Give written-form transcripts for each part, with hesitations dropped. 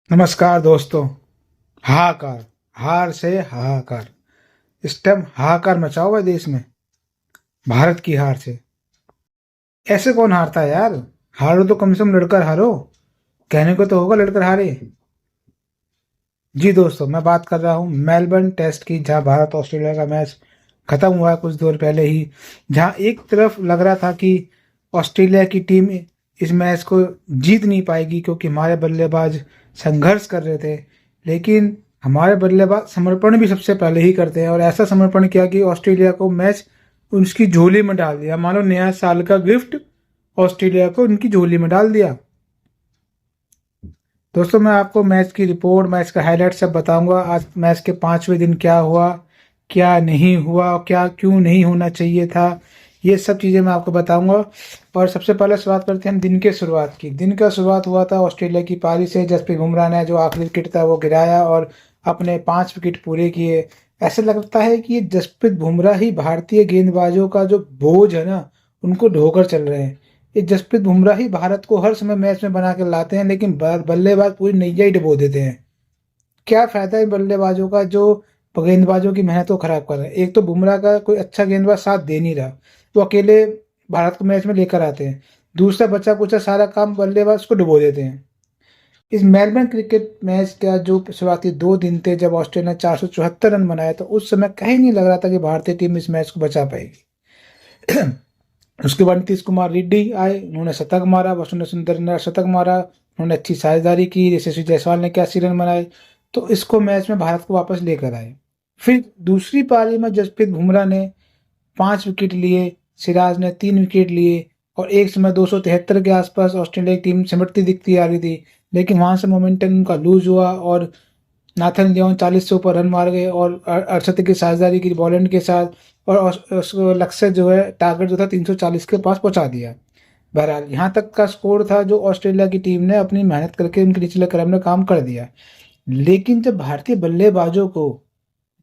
नमस्कार दोस्तों। हाहाकार, हार से हाहाकार। इस टाइम हाहाकार मचा हुआ है देश में, भारत की हार से। ऐसे कौन हारता है यार? हारो तो कम से कम लड़कर हारो। कहने को तो होगा लड़कर हारे। जी दोस्तों, मैं बात कर रहा हूँ मेलबर्न टेस्ट की, जहाँ भारत ऑस्ट्रेलिया का मैच खत्म हुआ है कुछ देर पहले ही। जहाँ एक तरफ लग रहा था कि ऑस्ट्रेलिया की टीम इस मैच को जीत नहीं पाएगी, क्योंकि हमारे बल्लेबाज संघर्ष कर रहे थे। लेकिन हमारे बल्लेबाज समर्पण भी सबसे पहले ही करते हैं, और ऐसा समर्पण किया कि ऑस्ट्रेलिया को मैच उसकी झोली में डाल दिया। मानो नया साल का गिफ्ट ऑस्ट्रेलिया को उनकी झोली में डाल दिया। दोस्तों, मैं आपको मैच की रिपोर्ट, मैच का हाईलाइट सब बताऊंगा। आज मैच के 5वें दिन क्या हुआ, क्या नहीं हुआ, क्या क्यों नहीं होना चाहिए था, ये सब चीज़ें मैं आपको बताऊंगा। और सबसे पहले शुरुआत करते हैं हम दिन के शुरुआत की। दिन का शुरुआत हुआ था ऑस्ट्रेलिया की पारी से। जसप्रीत बुमराह ने जो आखिरी विकेट था वो गिराया और अपने 5 विकेट पूरे किए। ऐसा लगता है कि ये जसप्रीत बुमराह ही भारतीय गेंदबाजों का जो बोझ है ना, उनको ढोकर चल रहे हैं। ये जसप्रीत बुमराह ही भारत को हर समय मैच में बना के लाते हैं, लेकिन बल्लेबाज पूरी नैया ही डुबो देते हैं। क्या फायदा है बल्लेबाजों का जो गेंदबाजों की मेहनत को खराब कर रहे हैं? एक तो बुमराह का कोई अच्छा गेंदबाज साथ दे नहीं रहा, तो अकेले भारत को मैच में लेकर आते हैं। दूसरा, बचा कुचा सारा काम बल्लेबाज को डुबो देते हैं। इस मेलबर्न क्रिकेट मैच का जो शुरुआती 2 दिन थे, जब ऑस्ट्रेलिया ने 474 रन बनाए, तो उस समय कहीं नहीं लग रहा था कि भारतीय टीम इस मैच को बचा पाएगी। उसके बाद नीतीश कुमार रेड्डी आए, उन्होंने शतक मारा, वसुंधरा सुंदर ने शतक मारा, उन्होंने अच्छी साझेदारी की। यशस्वी जायसवाल ने 81 रन बनाए, तो इसको मैच में भारत को वापस लेकर आए। फिर दूसरी पारी में जसप्रीत बुमराह ने 5 विकेट लिए, सिराज ने 3 विकेट लिए, और एक समय 273 के आसपास ऑस्ट्रेलिया की टीम सिमटती दिखती आ रही थी। लेकिन वहां से मोमेंटम उनका लूज हुआ और नाथन लियोन 40 से ऊपर रन मार गए, और अड़सठ की साझेदारी की बॉलैंड के साथ, और उसको लक्ष्य जो है, टारगेट जो था 340 के पास पहुंचा दिया। बहरहाल यहाँ तक का स्कोर था जो ऑस्ट्रेलिया की टीम ने अपनी मेहनत करके उनके निचले क्रम में काम कर दिया। लेकिन जब भारतीय बल्लेबाजों को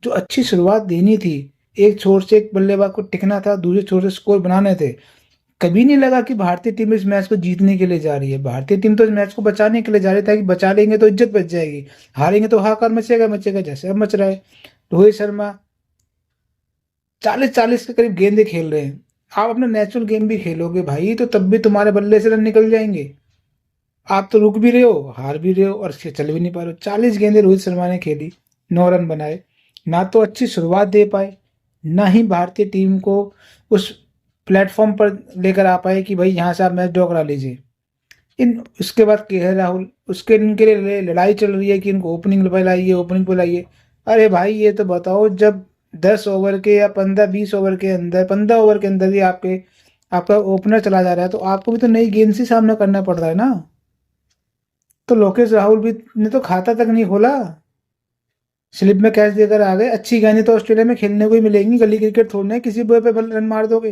जो अच्छी शुरुआत देनी थी, एक छोर से एक बल्लेबाज को टिकना था, दूसरे छोर से स्कोर बनाने थे, कभी नहीं लगा कि भारतीय टीम इस मैच को जीतने के लिए जा रही है। भारतीय टीम तो इस मैच को बचाने के लिए जा रही था कि बचा लेंगे तो इज्जत बच जाएगी, हारेंगे तो हाहाकार मचेगा मचेगा, जैसे अब मच रहा है। रोहित शर्मा 40-40 के करीब गेंदे खेल रहे हैं। आप अपना नेचुरल गेम भी खेलोगे भाई, तो तब भी तुम्हारे बल्ले से रन निकल जाएंगे। आप तो रुक भी रहे हो, हार भी रहे हो, और चल भी नहीं पा रहे हो। 40 गेंदे रोहित शर्मा ने खेली, 9 रन बनाए। ना तो अच्छी शुरुआत दे पाए, ना ही भारतीय टीम को उस प्लेटफॉर्म पर लेकर आ पाए कि भाई यहाँ से आप मैच ड्रॉ करा लीजिए। इन उसके बाद के है राहुल, उसके इनके लिए लड़ाई चल रही है कि इनको ओपनिंग पे लाइए, ओपनिंग पे लाइए। अरे भाई, ये तो बताओ, जब 10 ओवर के या 15-20 ओवर के अंदर, 15 ओवर के अंदर ही आपका ओपनर चला जा रहा है, तो आपको भी तो नई गेंद से सामना करना पड़ रहा है ना। तो लोकेश राहुल भी ने तो खाता तक नहीं खोला, स्लिप में कैच देकर आ गए। अच्छी गेंदें तो ऑस्ट्रेलिया में खेलने को ही मिलेंगी, गली क्रिकेट थोड़ना है किसी बॉय पे रन मार दोगे।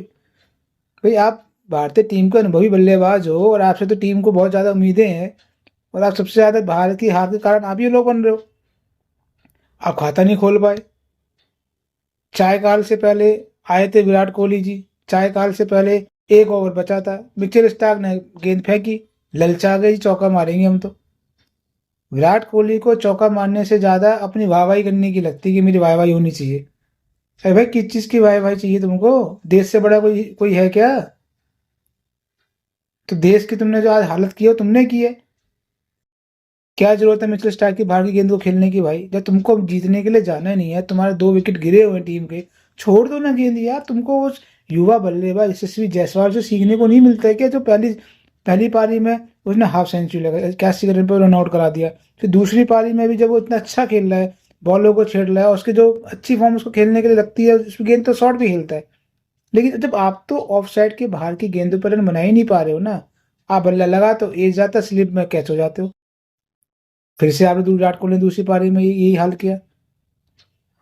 भाई, आप भारतीय टीम के अनुभवी बल्लेबाज हो, और आपसे तो टीम को बहुत ज़्यादा उम्मीदें हैं, और आप सबसे ज़्यादा भारत की हार के कारण आप ये लोग बन रहे हो। आप खाता नहीं खोल पाए। चाय काल से पहले आए थे विराट कोहली जी, चाय काल से पहले 1 ओवर बचा था, मिचेल स्टार्क ने गेंद फेंकी, ललचा गई, चौका मारेंगे हम तो। विराट कोहली को चौका मारने से ज़्यादा अपनी वाहवाही करने की लगती कि मेरी वाहवाही होनी चाहिए। अरे भाई, किस चीज़ की वाहवाही चाहिए तुमको? देश से बड़ा कोई कोई है क्या? तो देश की तुमने जो आज हालत की है वो तुमने की है। क्या जरूरत है मिचेल स्टार्क की बाहर की गेंद को खेलने की भाई? जब तुमको जीतने के लिए जाना नहीं है, तुम्हारे 2 विकेट गिरे हुए हैं टीम के, छोड़ दो ना गेंद यार। तुमको उस युवा बल्लेबाज यशस्वी जायसवाल से सीखने को नहीं मिलता है क्या, जो पहली पहली पारी में उसने हाफ सेंचुरी लगा, 81 रन पर रन आउट करा दिया। फिर दूसरी पारी में भी जब वो इतना अच्छा खेल रहा है, बॉलों को छेड़ रहा है, उसकी जो अच्छी फॉर्म उसको खेलने के लिए लगती है, उसकी गेंद तो शॉर्ट भी खेलता है। लेकिन जब आप तो ऑफ साइड के बाहर की गेंदों पर रन बना ही नहीं पा रहे हो ना, आप बल्ला लगा तो एज जाता, स्लिप में कैच हो जाते हो। फिर से आपने विराट कोहली ने दूसरी पारी में यही हाल किया।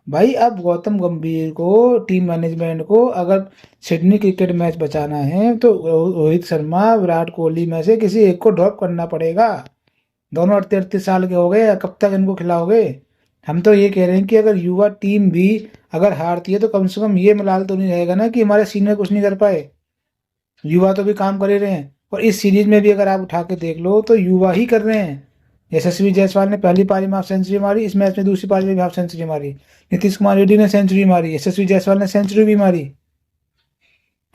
भाई, अब गौतम गंभीर को, टीम मैनेजमेंट को, अगर सिडनी क्रिकेट मैच बचाना है तो रोहित शर्मा, विराट कोहली में से किसी एक को ड्रॉप करना पड़ेगा। दोनों 38-38 साल के हो गए, कब तक इनको खिलाओगे? हम तो ये कह रहे हैं कि अगर युवा टीम भी अगर हारती है, तो कम से कम ये मलाल तो नहीं रहेगा ना कि हमारे सीनियर कुछ नहीं कर पाए। युवा तो भी काम कर ही रहे हैं, और इस सीरीज में भी अगर आप उठा के देख लो तो युवा ही कर रहे हैं। यशस्वी जायसवाल ने पहली पारी में हाफ सेंचुरी मारी, इस मैच में दूसरी पारी में भी हाफ सेंचुरी मारी। नीतीश कुमार रेड्डी ने सेंचुरी मारी, यशस्वी जायसवाल ने सेंचुरी भी मारी।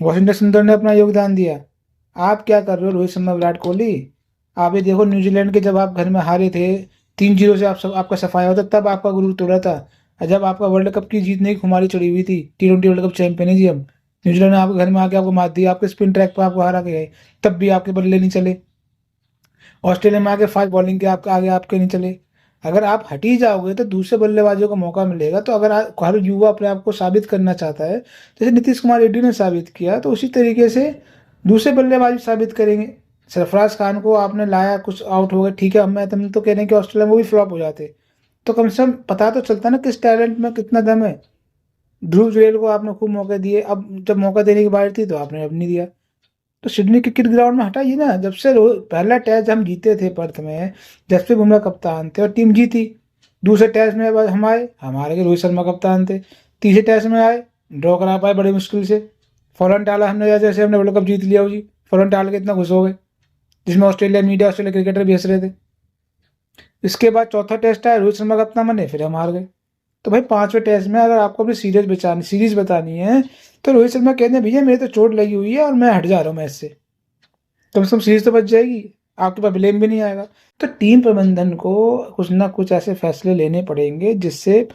वॉशिंगटन सुंदर ने अपना योगदान दिया। आप क्या कर रहे हो रोहित शर्मा, विराट कोहली? आप ये देखो, न्यूजीलैंड के जब आप घर में हारे थे 3-0 से, आपका सफाया होता, तब आपका गुरूर तोड़ा था। और जब आपका वर्ल्ड कप की जीतने की खुमारी चढ़ी हुई थी, T20 वर्ल्ड कप चैंपियन है जी हम, न्यूजीलैंड ने आपके घर में आके आपको मात दी, आपके स्पिन ट्रैक पर आपको हरा के गए, तब भी आपके बल्ले नहीं चले। ऑस्ट्रेलिया में आके फास्ट बॉलिंग के आपके आगे आपके नहीं चले। अगर आप हट ही जाओगे तो दूसरे बल्लेबाजों को मौका मिलेगा। तो अगर हर युवा अपने आप को साबित करना चाहता है, जैसे नीतीश कुमार रेड्डी ने साबित किया, तो उसी तरीके से दूसरे बल्लेबाज भी साबित करेंगे। सरफराज खान को आपने लाया, कुछ आउट हो गए, ठीक है, हम तो कह रहे हैं कि ऑस्ट्रेलिया में वो भी फ्लॉप हो जाते, तो कम से कम पता तो चलता ना किस टैलेंट में कितना दम है। ध्रुव जुरैल को आपने खूब मौके दिए, अब जब मौका देने की बारी थी तो आपने अब नहीं दिया। तो सिडनी क्रिकेट ग्राउंड में हटाइए ना। जब से पहला टेस्ट हम जीते थे पर्थ में, जसप्रीत बुमराह कप्तान थे और टीम जीती। दूसरे टेस्ट में हम आए, हमारे रोहित शर्मा कप्तान थे। तीसरे टेस्ट में आए, ड्रॉ करा पाए बड़ी मुश्किल से। फौरन टाला हमने, जैसे हमने वर्ल्ड कप जीत लिया हो जी, फौरन टाल के इतना खुश हो गए, जिसमें ऑस्ट्रेलिया मीडिया, ऑस्ट्रेलिया क्रिकेटर भी हंस रहे थे। इसके बाद चौथा टेस्ट आया, रोहित शर्मा कप्तान बने, फिर हम हार गए। तो भाई पांचवें टेस्ट में अगर आपको अपनी सीरीज बतानी है, तो रोहित शर्मा कहते हैं भैया मेरे तो चोट लगी हुई है और मैं हट जा रहा हूँ मैच से, कम से कम सीरीज तो बच जाएगी, आपके पास ब्लेम भी नहीं आएगा। तो टीम प्रबंधन को कुछ ना कुछ ऐसे फैसले लेने पड़ेंगे जिससे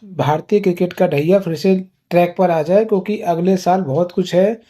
भारतीय क्रिकेट का ढैया फिर से ट्रैक पर आ जाए, क्योंकि अगले साल बहुत कुछ है।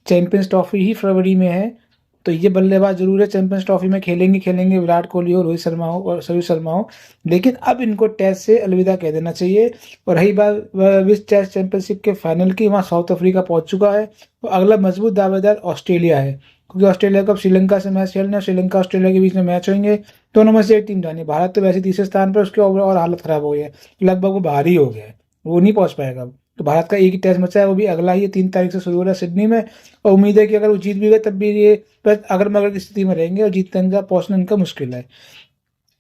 चैंपियंस ट्रॉफी ही फरवरी में है, तो ये बल्लेबाज जरूर है चैंपियंस ट्रॉफी में खेलेंगे, विराट कोहली हो, रोहित शर्मा हो और सभी शर्मा हो, लेकिन अब इनको टेस्ट से अलविदा कह देना चाहिए। और रही बात विश्व टेस्ट चैंपियनशिप के फाइनल की, वहाँ साउथ अफ्रीका पहुंच चुका है और अगला मजबूत दावेदार ऑस्ट्रेलिया है, क्योंकि ऑस्ट्रेलिया को अब श्रीलंका से मैच खेलना है, श्रीलंका ऑस्ट्रेलिया के बीच में मैच होंगे, दोनों में से एक टीम जानी। भारत तो वैसे तीसरे स्थान पर, उसके और हालत खराब हो गई है, लगभग वो बाहर ही हो गया है, वो नहीं पहुंच पाएगा अब। तो भारत का एक ही टेस्ट बचा है, वो भी अगला ही 3 तारीख से शुरू हो रहा है सिडनी में, और उम्मीद है कि अगर वो जीत भी गए तब भी ये अगर मगर की स्थिति में रहेंगे और जीतने का पहुंचना इनका मुश्किल है।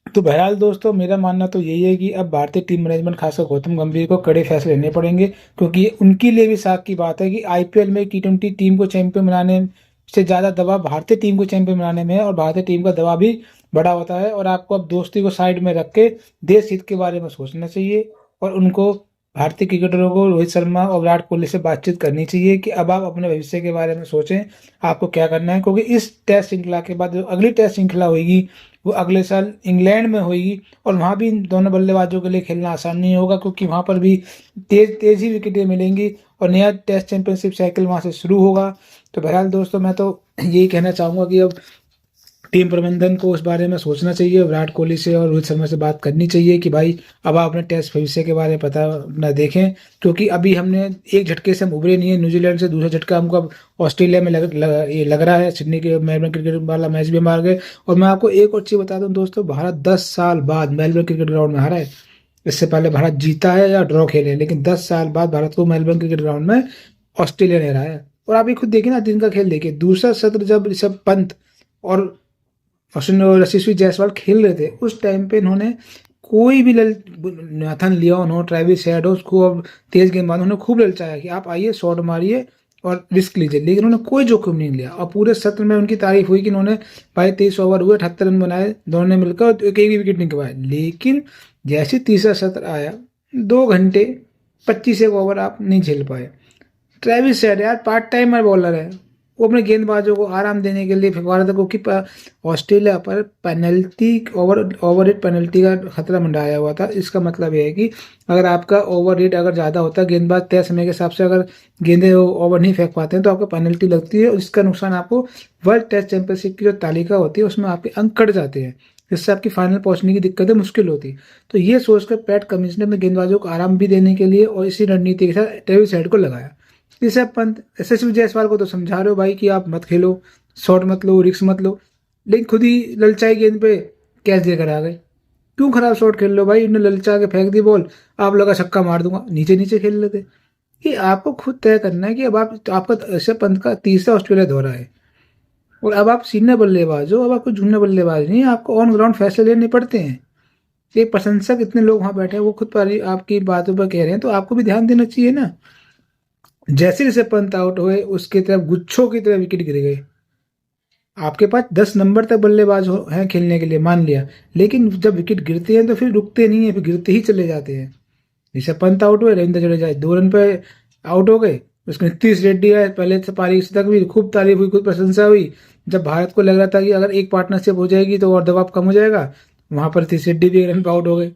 तो बहरहाल दोस्तों, मेरा मानना तो यही है कि अब भारतीय टीम मैनेजमेंट खासकर गौतम गंभीर को कड़े फैसले लेने पड़ेंगे, क्योंकि उनके लिए भी साख की बात है कि आईपीएल में T20 टीम को चैंपियन बनाने से ज़्यादा दबाव भारतीय टीम को चैंपियन बनाने में है, और भारतीय टीम का दबाव भी बड़ा होता है। और आपको अब दोस्ती को साइड में रख के देश हित के बारे में सोचना चाहिए, और उनको भारतीय क्रिकेटरों को रोहित शर्मा और विराट कोहली से बातचीत करनी चाहिए कि अब आप अपने भविष्य के बारे में सोचें, आपको क्या करना है। क्योंकि इस टेस्ट श्रृंखला के बाद जो अगली टेस्ट श्रृंखला होगी वो अगले साल इंग्लैंड में होगी, और वहाँ भी इन दोनों बल्लेबाजों के लिए खेलना आसान नहीं होगा, क्योंकि वहाँ पर भी तेज ही विकेटें मिलेंगी और नया टेस्ट चैंपियनशिप साइकिल वहाँ से शुरू होगा। तो बहरहाल दोस्तों, मैं तो यही कहना चाहूँगा कि अब टीम प्रबंधन को उस बारे में सोचना चाहिए, विराट कोहली से और रोहित शर्मा से बात करनी चाहिए कि भाई अब आप अपने टेस्ट भविष्य के बारे में पता न देखें, क्योंकि अभी हमने एक झटके से हम उभरे नहीं है न्यूजीलैंड से, दूसरा झटका हमको अब ऑस्ट्रेलिया में ये लग रहा है। सिडनी के मेलबर्न क्रिकेट वाला मैच भी हम हार गए। और मैं आपको एक और चीज़ बता दूं दोस्तों, भारत 10 साल बाद मेलबर्न क्रिकेट ग्राउंड में हारा है। इससे पहले भारत जीता है या ड्रॉ खेले, लेकिन 10 साल बाद भारत को मेलबर्न क्रिकेट ग्राउंड में ऑस्ट्रेलिया ने हराया। और आप ये खुद देखिए ना, दिन का खेल देखिए, दूसरा सत्र जब ऋषभ पंत और यशस्वी जायसवाल खेल रहे थे, उस टाइम पे इन्होंने कोई भी नाथन लियोन हो, ट्रेविस हेड हो, उसको अब तेज गेंदबाज उन्होंने खूब ललचाया कि आप आइए शॉट मारिए और रिस्क लीजिए, लेकिन उन्होंने कोई जोखिम नहीं लिया। और पूरे सत्र में उनकी तारीफ हुई कि उन्होंने भाई 23 ओवर हुए, 78 रन बनाए, दोनों ने मिलकर एक भी विकेट नहीं गंवाए। लेकिन जैसे तीसरा सत्र आया, 2 घंटे 25 ओवर आप नहीं झेल पाए। ट्रेविस हेड यार पार्ट टाइमर बॉलर है, वो अपने गेंदबाजों को आराम देने के लिए फिर रहा था, क्योंकि ऑस्ट्रेलिया पर पेनल्टी ओवर रेट पेनल्टी का खतरा मंडराया हुआ था। इसका मतलब यह है कि अगर आपका ओवर रेट अगर ज़्यादा होता है, गेंदबाज तय समय के हिसाब से अगर गेंदे ओवर नहीं फेंक पाते हैं, तो आपको पेनल्टी लगती है, और इसका नुकसान आपको वर्ल्ड टेस्ट चैंपियनशिप की जो तालिका होती है उसमें आपके अंक कट जाते हैं, जिससे आपकी फाइनल पहुंचने की दिक्कतें मुश्किल होती। तो ये सोचकर पैट कमिंस ने अपने गेंदबाजों को आराम भी देने के लिए और इसी रणनीति के साथ ट्रेविस हेड को लगाया। ऋषभ पंत, यशस्वी जायसवाल को तो समझा रहे हो भाई कि आप मत खेलो, शॉट मत लो, रिस्क मत लो, लेकिन खुद ही ललचाई गेंद पे कैच देकर आ गए। क्यों खराब शॉट खेल लो भाई, इन्होंने ललचा के फेंक दी बॉल, आप लगा छक्का मार दूंगा, नीचे नीचे खेल लेते। ये आपको खुद तय करना है कि अब आपका ऋषभ पंत का तीसरा ऑस्ट्रेलिया दौरा है, और अब आप सीनियर बल्लेबाज हो, अब आपको जूनियर बल्लेबाज नहीं, आपको ऑन ग्राउंड फैसले लेने पड़ते हैं। ये प्रशंसक इतने लोग वहां बैठे हैं, वो खुद पर आपकी बातों पर कह रहे हैं, तो आपको भी ध्यान देना चाहिए ना। जैसे जैसे पंत आउट हुए, उसकी तरफ गुच्छों की तरह विकेट गिर गए। आपके पास 10 नंबर तक बल्लेबाज हैं खेलने के लिए, मान लिया, लेकिन जब विकेट गिरते हैं तो फिर रुकते नहीं है, फिर गिरते ही चले जाते हैं। ऋषभ पंत आउट हुए, रविंद्र जडेजा 2 रन पे आउट हो गए। उसके नीतीश रेड्डी आए, पहले से पारी तक भी खूब तारीफ हुई, खूब प्रशंसा हुई। जब भारत को लग रहा था कि अगर एक पार्टनरशिप हो जाएगी तो और दबाव कम हो जाएगा, वहां पर नीतीश रेड्डी भी 1 रन पे आउट हो गए।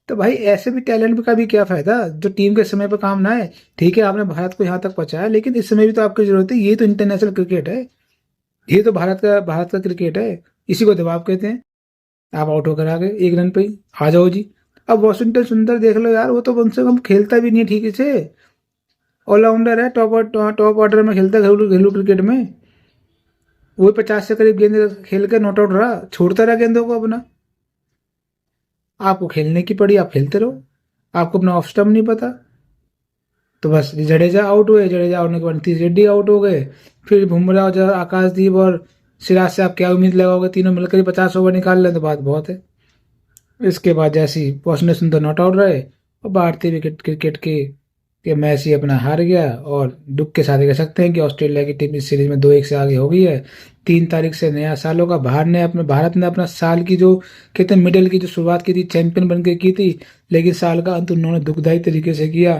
तो भाई ऐसे भी टैलेंट का भी क्या फायदा जो टीम के समय पर काम ना है। ठीक है, आपने भारत को यहाँ तक पहुंचाया, लेकिन इस समय भी तो आपकी जरूरत है। ये तो इंटरनेशनल क्रिकेट है, ये तो भारत का क्रिकेट है। इसी को दबाव कहते हैं। आप आउट होकर आ गए 1 रन पे ही, आ जाओ जी। अब वॉशिंगटन सुंदर देख लो यार, वो तो कम से कम खेलता भी नहीं ठीक से। ऑलराउंडर है, टॉप ऑर्डर में खेलता है घरेलू क्रिकेट में। वो 50 से करीब गेंद खेल कर नॉट आउट रहा, छोड़ता रहा गेंदों को अपना। आपको खेलने की पड़ी, आप खेलते रहो। आपको अपना ऑफ स्टम्प नहीं पता। तो बस जडेजा आउट हुए, जडेजा आउट होने के बाद नीतीश रेड्डी आउट हो गए। फिर बुमराह और आकाशदीप और सिराज से आप क्या उम्मीद लगाओगे? तीनों मिलकर 50 ओवर निकाल लें तो बात बहुत है। इसके बाद जैसे ही वॉशिंगटन सुंदर नॉट आउट रहे और भारतीय विकेट क्रिकेट के मैच ही अपना हार गया। और दुख के साथ कह सकते हैं कि ऑस्ट्रेलिया की टीम इस सीरीज में 2-1 से आगे हो गई है। 3 तारीख से नया साल होगा। भारत ने अपना साल की जो कहते हैं मिडल की जो शुरुआत की थी, चैंपियन बन के की थी, लेकिन साल का अंत उन्होंने दुखदायी तरीके से किया।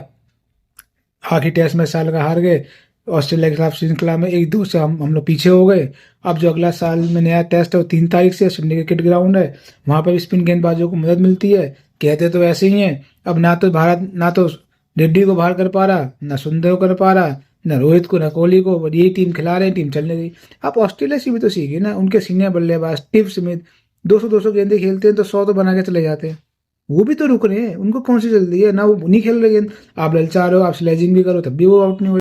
आखिरी टेस्ट में साल का हार गए। ऑस्ट्रेलिया के खिलाफ श्रृंखला में 1-2 से हम लोग पीछे हो गए। अब जो अगला साल में नया टेस्ट है वो 3 तारीख से सिडनी क्रिकेट ग्राउंड है। वहां पर भी स्पिन गेंदबाजों को मदद मिलती है। कहते तो ऐसे ही हैं। अब ना तो रेड्डी को बाहर कर पा रहा, ना सुंदर को कर पा रहा, ना रोहित को, ना कोहली को। यही टीम खिला रहे हैं, टीम चलने दी। आप ऑस्ट्रेलिया से भी तो सीखिए ना। उनके सीनियर बल्लेबाज स्टीव स्मिथ 200 गेंदे खेलते हैं तो 100 तो बना के चले जाते हैं। वो भी तो रुक रहे हैं, उनको कौन सी जल्दी है? ना वो नहीं खेल रहे गेंद। आप ललचा रहे हो, आप स्लेजिंग भी करो तब भी वो आउट नहीं हो